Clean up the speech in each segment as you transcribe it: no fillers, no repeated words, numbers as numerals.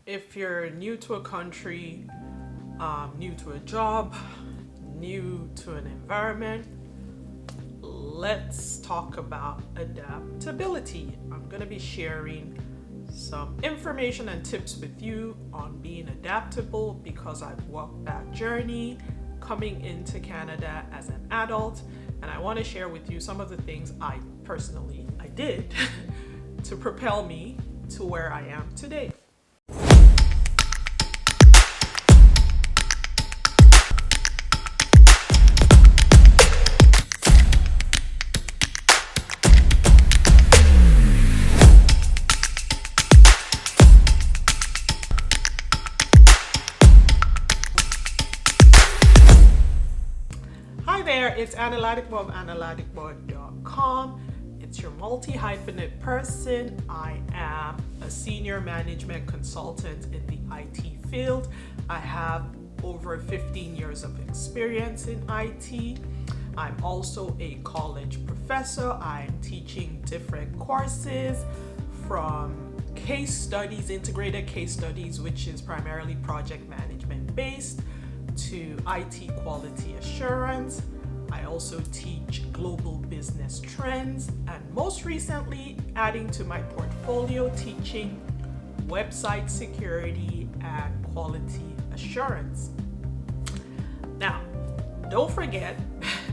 If you're new to a country, new to a job, new to an environment, let's talk about adaptability. I'm going to be sharing some information and tips with you on being adaptable because I've walked that journey coming into Canada as an adult, and I want to share with you some of the things I did to propel me to where I am today. Hi there, it's Anna Ladikbo of AnnaLadikbo.com. It's your multi-hyphenate person. I am a senior management consultant in the IT field. I have over 15 years of experience in IT. I'm also a college professor. I'm teaching different courses from case studies, integrated case studies, which is primarily project management based, to IT quality assurance. I also teach global business trends, and most recently adding to my portfolio, teaching website security and quality assurance. Now, don't forget,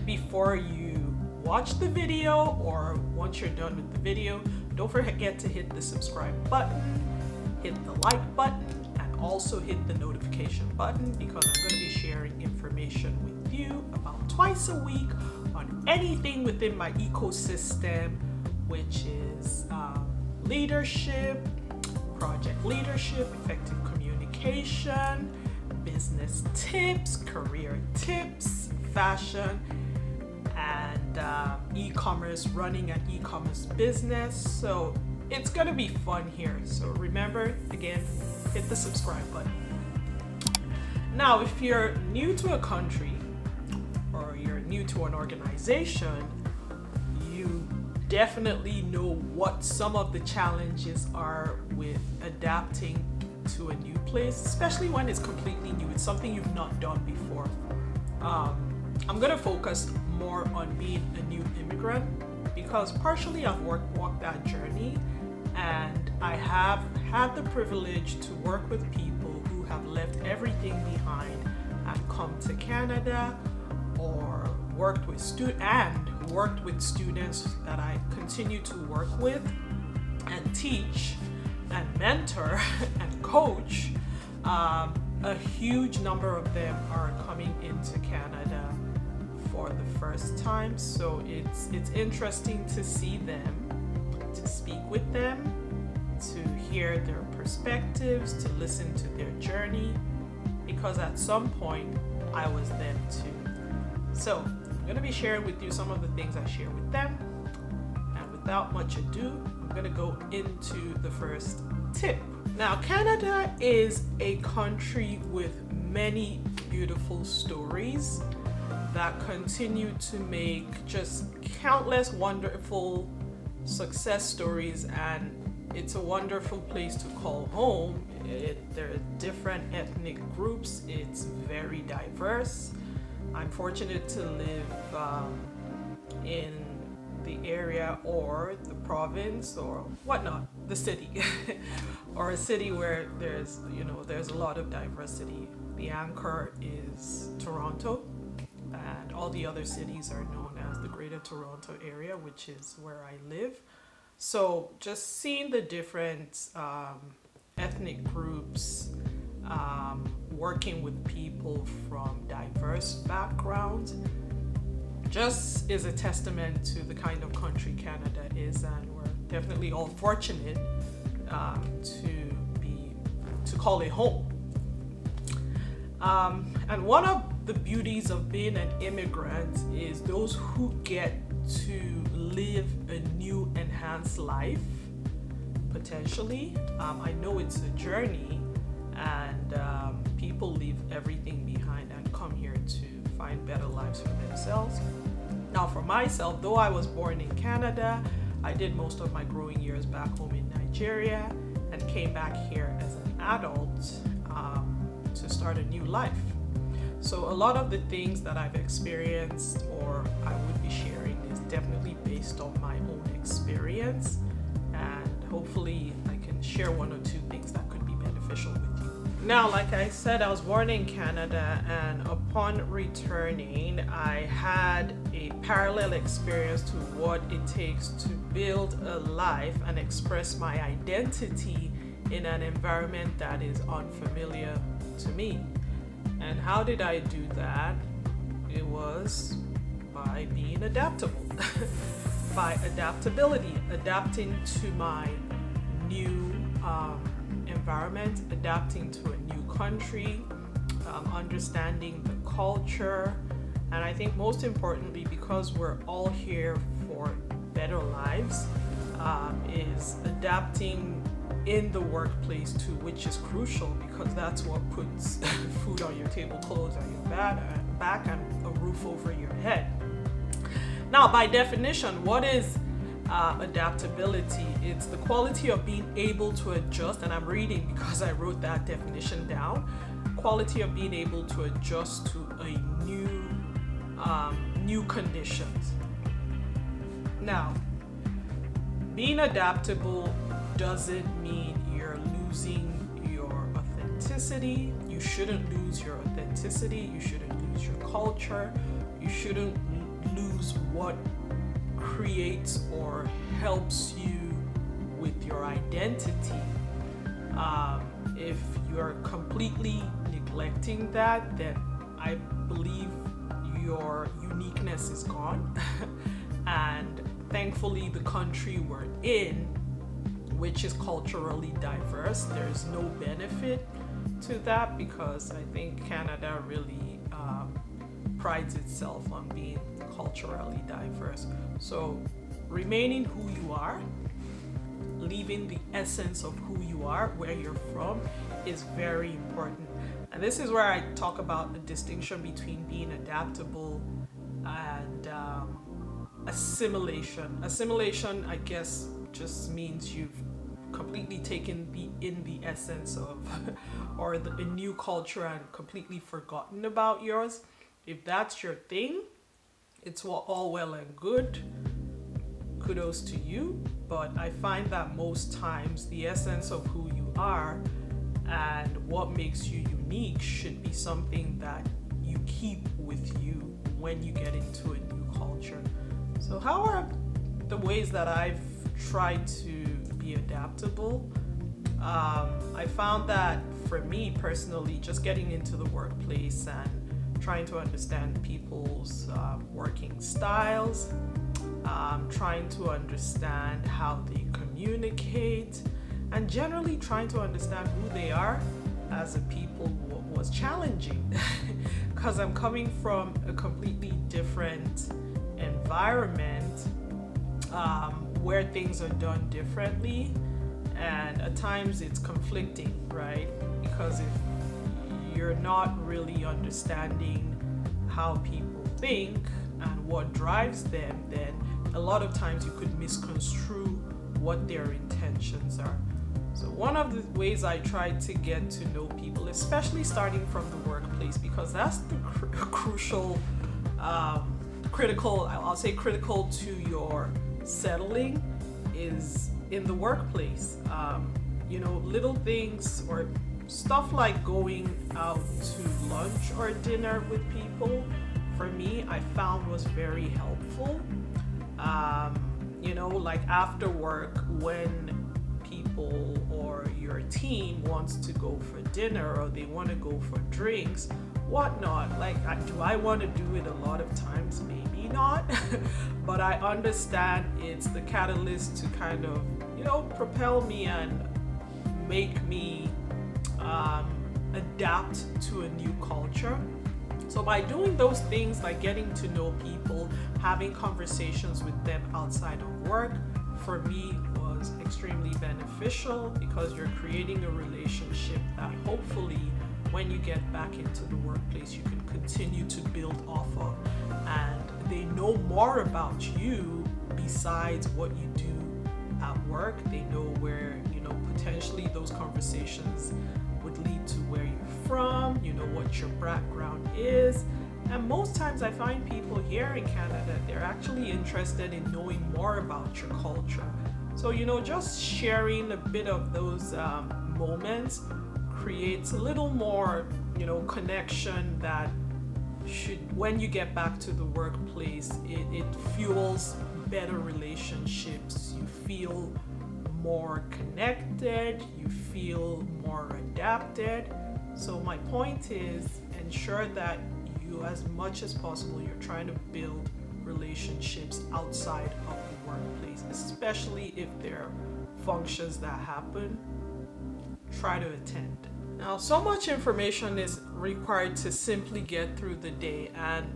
before you watch the video or once you're done with the video, don't forget to hit the subscribe button, hit the like button, and also hit the notification button because I'm going to be sharing information with you about twice a week on anything within my ecosystem, which is leadership, project leadership, effective communication, business tips, career tips, fashion, and e-commerce, running an e-commerce business. So it's going to be fun here. So remember, again, hit the subscribe button. Now, if you're new to a country or you're new to an organization, you definitely know what some of the challenges are with adapting to a new place, especially when it's completely new. It's something you've not done before. I'm going to focus more on being a new immigrant because partially I've walked that journey, and I have had the privilege to work with people who have left everything behind and come to Canada, or worked with students that I continue to work with and teach and mentor and coach. A huge number of them are coming into Canada for the first time, so it's interesting to see them, to speak with them, to hear their perspectives, to listen to their journey, because at some point I was them too. So I'm going to be sharing with you some of the things I share with them, and without much ado, I'm going to go into the first tip. Now, Canada is a country with many beautiful stories that continue to make just countless wonderful success stories, and it's a wonderful place to call home. There are different ethnic groups. It's very diverse. I'm fortunate to live in the area or the province or whatnot, the city, or a city where there's a lot of diversity. The anchor is Toronto, and all the other cities are known as the Greater Toronto Area, which is where I live. So just seeing the different ethnic groups, working with people from diverse backgrounds, just is a testament to the kind of country Canada is, and we're definitely all fortunate to call it home. And one of the beauties of being an immigrant is those who get to live a new enhanced life, potentially. I know it's a journey, and people leave everything behind and come here to find better lives for themselves. Now, for myself, though I was born in Canada, I did most of my growing years back home in Nigeria and came back here as an adult to start a new life. So a lot of the things that I've experienced or I would be sharing is definitely based on my own experience, and hopefully I can share one or two things that could be beneficial with you. Now, like I said, I was born in Canada, and upon returning, I had a parallel experience to what it takes to build a life and express my identity in an environment that is unfamiliar to me. And how did I do that? It was by being adaptable, by adaptability, adapting to my new environment, adapting to a new country, understanding the culture, and I think most importantly, because we're all here for better lives, is adapting in the workplace too, which is crucial because that's what puts food on your table, clothes on your back, and a roof over your head. Now, by definition, what is adaptability? It's the quality of being able to adjust, and I'm reading because I wrote that definition down. Quality of being able to adjust to a new conditions. Now, being adaptable doesn't mean you're losing your authenticity. You shouldn't lose your authenticity. You shouldn't lose your culture. You shouldn't lose what creates or helps you with your identity. If you're completely neglecting that, then I believe your uniqueness is gone. And thankfully, the country we're in, which is culturally diverse, there's no benefit to that because I think Canada really prides itself on being culturally diverse. So remaining who you are, leaving the essence of who you are, where you're from, is very important. And this is where I talk about the distinction between being adaptable and assimilation. Assimilation, I guess, just means you've completely taken the essence of or a new culture and completely forgotten about yours. If that's your thing, it's all well and good. Kudos to you. But I find that most times the essence of who you are and what makes you unique should be something that you keep with you when you get into a new culture. So how are the ways that I've tried to be adaptable? I found that for me personally, just getting into the workplace and trying to understand people's working styles, trying to understand how they communicate, and generally trying to understand who they are as a people was challenging because I'm coming from a completely different environment where things are done differently, and at times it's conflicting, right? Because if you're not really understanding how people think and what drives them, then a lot of times you could misconstrue what their intentions are. So one of the ways I try to get to know people, especially starting from the workplace, because that's the critical to your settling, is in the workplace. Little things or stuff like going out to lunch or dinner with people, for me, I found was very helpful. Like after work, when people or your team wants to go for dinner or they want to go for drinks, whatnot, do I want to do it a lot of times? Maybe not. But I understand it's the catalyst to kind of, propel me and make me adapt to a new culture. So by doing those things, like getting to know people, having conversations with them outside of work, for me was extremely beneficial because you're creating a relationship that hopefully when you get back into the workplace, you can continue to build off of, and they know more about you besides what you do at work. They know where, potentially those conversations would lead to where you're from, what your background is. And most times I find people here in Canada, they're actually interested in knowing more about your culture. So, just sharing a bit of those moments creates a little more, connection that when you get back to the workplace, it fuels better relationships. You feel more connected, you feel more adapted. So my point is, ensure that you, as much as possible, you're trying to build relationships outside of the workplace, especially if there are functions that happen. Try to attend. Now, so much information is required to simply get through the day, and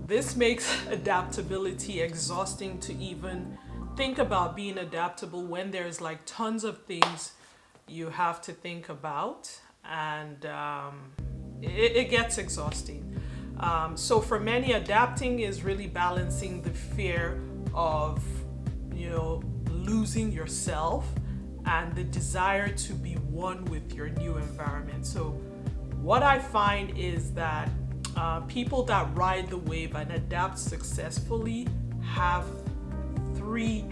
this makes adaptability exhausting to even think about being adaptable when there's like tons of things you have to think about, and it gets exhausting. So for many, adapting is really balancing the fear of, losing yourself and the desire to be one with your new environment. So what I find is that people that ride the wave and adapt successfully have three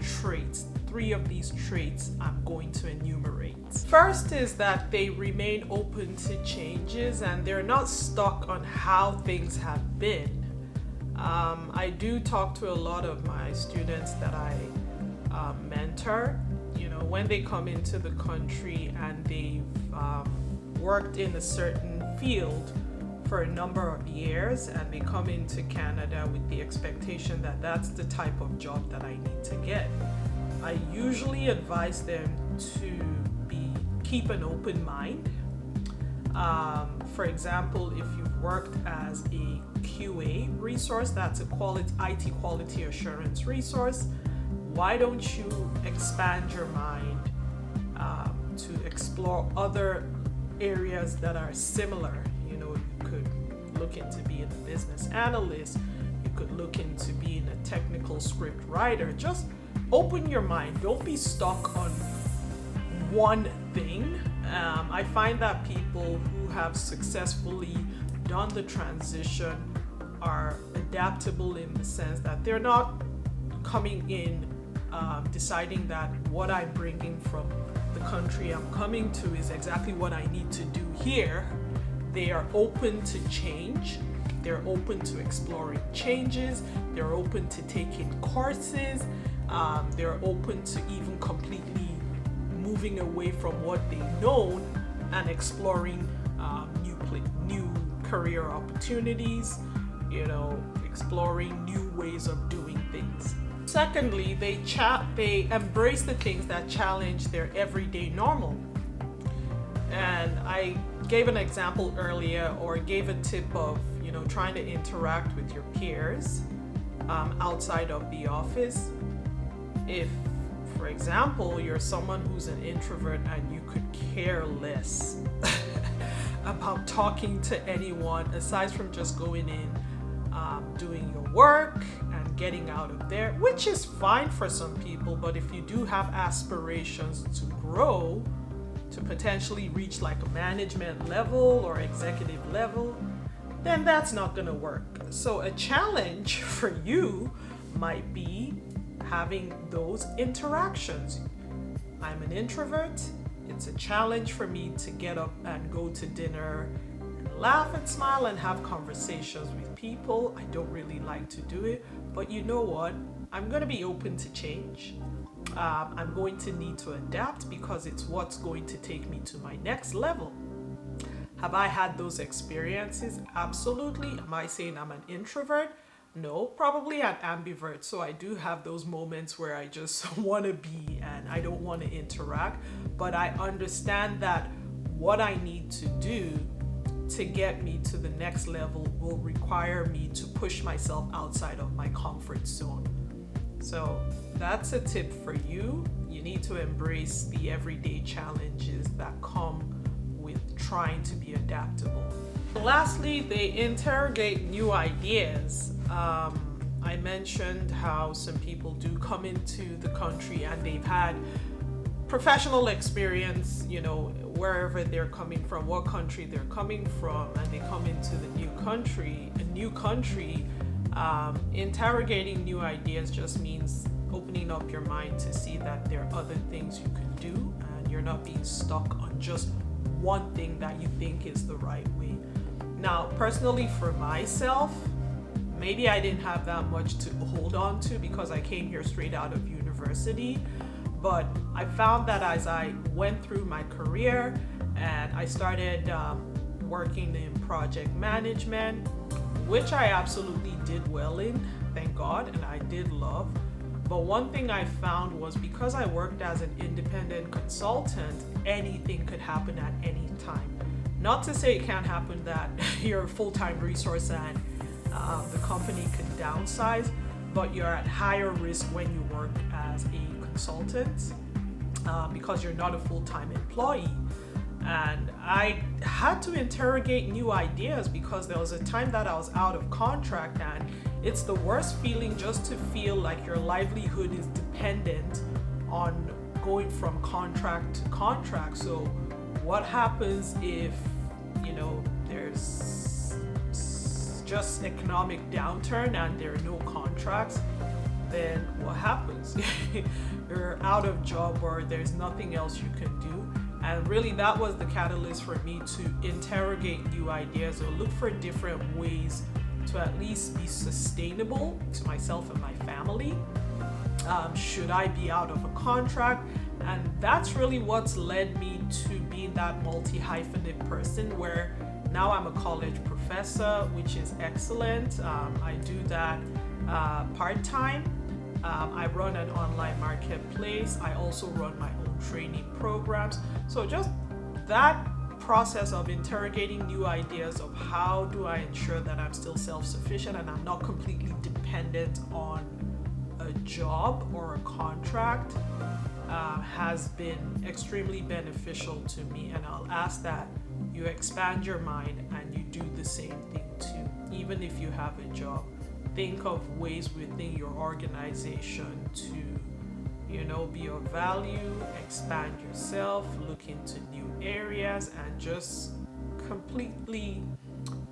of these traits I'm going to enumerate. First is that they remain open to changes and they're not stuck on how things have been. I do talk to a lot of my students that I mentor, when they come into the country and they've worked in a certain field for a number of years, and they come into Canada with the expectation that that's the type of job that I need to get. I usually advise them to keep an open mind. For example, if you've worked as a QA resource, that's a IT quality assurance resource, why don't you expand your mind to explore other areas that are similar? You could look into being a business analyst, you could look into being a technical script writer. Just open your mind. Don't be stuck on one thing. I find that people who have successfully done the transition are adaptable in the sense that they're not coming in deciding that what I'm bringing from the country I'm coming to is exactly what I need to do here. They are open to change. They're open to exploring changes. They're open to taking courses. They're open to even completely moving away from what they've known and exploring new career opportunities, exploring new ways of doing things. Secondly, they embrace the things that challenge their everyday normal. And I gave an example earlier, or gave a tip of, trying to interact with your peers outside of the office. If, for example, you're someone who's an introvert and you could care less about talking to anyone aside from just going in, doing your work and getting out of there, which is fine for some people, but if you do have aspirations to grow, to potentially reach like a management level or executive level, then that's not going to work. So a challenge for you might be having those interactions. I'm an introvert. It's a challenge for me to get up and go to dinner and laugh and smile and have conversations with people. I don't really like to do it, but you know what? I'm going to be open to change. I'm going to need to adapt because it's what's going to take me to my next level. Have I had those experiences? Absolutely. Am I saying I'm an introvert? No, probably an ambivert. So I do have those moments where I just want to be and I don't want to interact. But I understand that what I need to do to get me to the next level will require me to push myself outside of my comfort zone. So that's a tip for you. You need to embrace the everyday challenges that come with trying to be adaptable. Lastly, they interrogate new ideas. I mentioned how some people do come into the country and they've had professional experience, you know, wherever they're coming from, what country they're coming from, and they come into the new country, interrogating new ideas just means opening up your mind to see that there are other things you can do, and you're not being stuck on just one thing that you think is the right way. Now, personally for myself, maybe I didn't have that much to hold on to because I came here straight out of university, but I found that as I went through my career and I started working in project management, which I absolutely did well in, thank God, and I did love. But one thing I found was because I worked as an independent consultant, anything could happen at any time. Not to say it can't happen that you're a full-time resource and the company could downsize, but you're at higher risk when you work as a consultant because you're not a full-time employee. And I had to interrogate new ideas because there was a time that I was out of contract, and it's the worst feeling just to feel like your livelihood is dependent on going from contract to contract. So what happens if, you know, there's just economic downturn and there are no contracts? Then what happens? You're out of job or there's nothing else you can do. And really that was the catalyst for me to interrogate new ideas or look for different ways to at least be sustainable to myself and my family. Should I be out of a contract? And that's really what's led me to being that multi-hyphenate person where now I'm a college professor, which is excellent. I do that part-time. I run an online marketplace. I also run my own training programs. So just that process of interrogating new ideas of how do I ensure that I'm still self-sufficient and I'm not completely dependent on a job or a contract has been extremely beneficial to me. And I'll ask that you expand your mind and you do the same thing too. Even if you have a job, think of ways within your organization to, you know, be of value, expand yourself, look into new areas, and just completely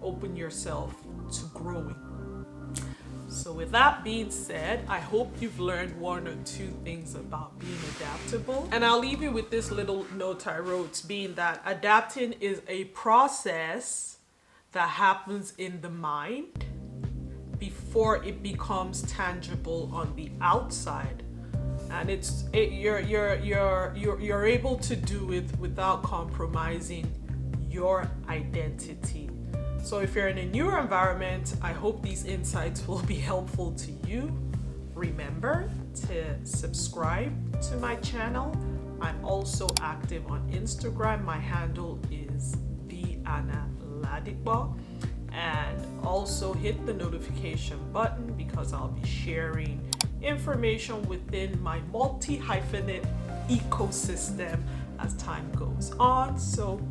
open yourself to growing. So with that being said, I hope you've learned one or two things about being adaptable. And I'll leave you with this little note I wrote, being that adapting is a process that happens in the mind before it becomes tangible on the outside. And you're able to do it without compromising your identity. So if you're in a newer environment, I hope these insights will be helpful to you. Remember to subscribe to my channel. I'm also active on Instagram. My handle is @AnnaLadigbo. And also hit the notification button because I'll be sharing information within my multi-hyphenate ecosystem as time goes on. So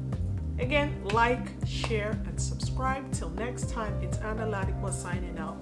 again, like, share, and subscribe. Till next time, it's Anna Ladigbo signing out.